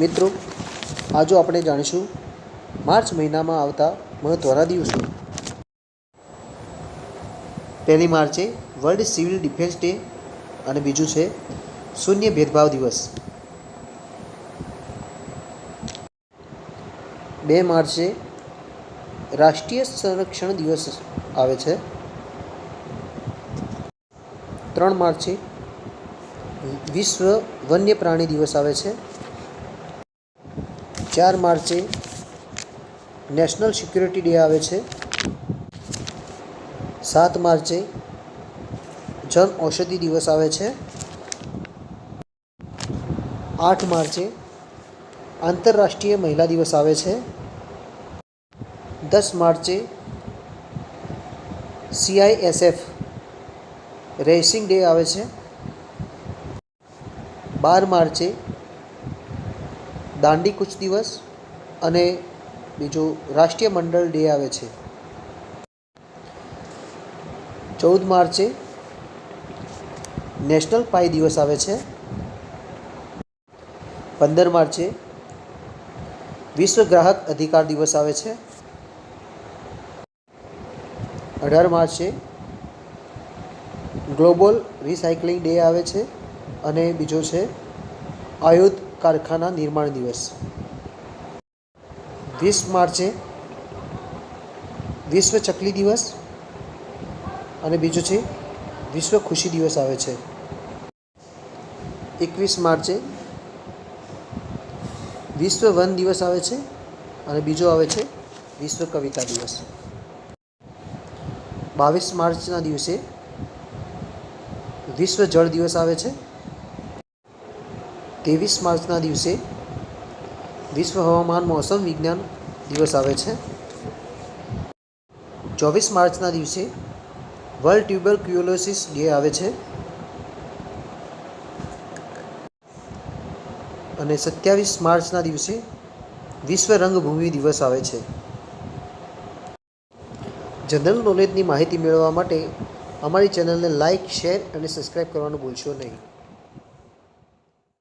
મિત્રો, આજે આપણે જાણીશું માર્ચ મહિનામાં આવતા મહત્ત્વના દિવસો. 1 માર્ચે વર્લ્ડ સિવિલ ડિફેન્સ ડે અને બીજું છે શૂન્ય ભેદભાવ દિવસ. 2 માર્ચે રાષ્ટ્રીય સંરક્ષણ દિવસ આવે છે. 3 માર્ચે વિશ્વ વન્ય પ્રાણી દિવસ આવે છે. 4 માર્ચે નેશનલ સિક્યુરિટી ડે આવે છે. 7 માર્ચે જન ઔષધિ દિવસ આવે છે. 8 માર્ચે આંતરરાષ્ટ્રીય મહિલા દિવસ આવે છે. 10 માર્ચે CISF રેસિંગ ડે આવે છે. 12 માર્ચે દાંડી કૂચ દિવસ અને બીજો રાષ્ટ્રીય મંડળ ડે આવે છે. 14 માર્ચે નેશનલ પાઈ દિવસ આવે છે. 15 માર્ચે વિશ્વ ગ્રાહક અધિકાર દિવસ આવે છે. 18 માર્ચે ગ્લોબલ રિસાયકલિંગ ડે આવે છે અને બીજો છે આયુધ કારખાના નિર્માણ દિવસ. 20 માર્ચે વિશ્વ ચકલી દિવસ અને બીજો છે વિશ્વ ખુશી દિવસ આવે છે. 21 માર્ચે વિશ્વ વન દિવસ આવે છે અને બીજો આવે છે વિશ્વ કવિતા દિવસ. 22 માર્ચના દિવસે વિશ્વ જળ દિવસ આવે છે. 23 માર્ચના દિવસે વિશ્વ હવામાન મોસમ વિજ્ઞાન દિવસ આવે છે. 24 માર્ચના દિવસે વર્લ્ડ ટ્યુબરક્યુલોસિસ ડે આવે છે અને 27 માર્ચના દિવસે વિશ્વ રંગભૂમિ દિવસ આવે છે. જનરલ નોલેજની માહિતી મેળવવા માટે અમારી ચેનલને લાઇક, શેર અને સબસ્ક્રાઈબ કરવાનું ભૂલશો નહીં.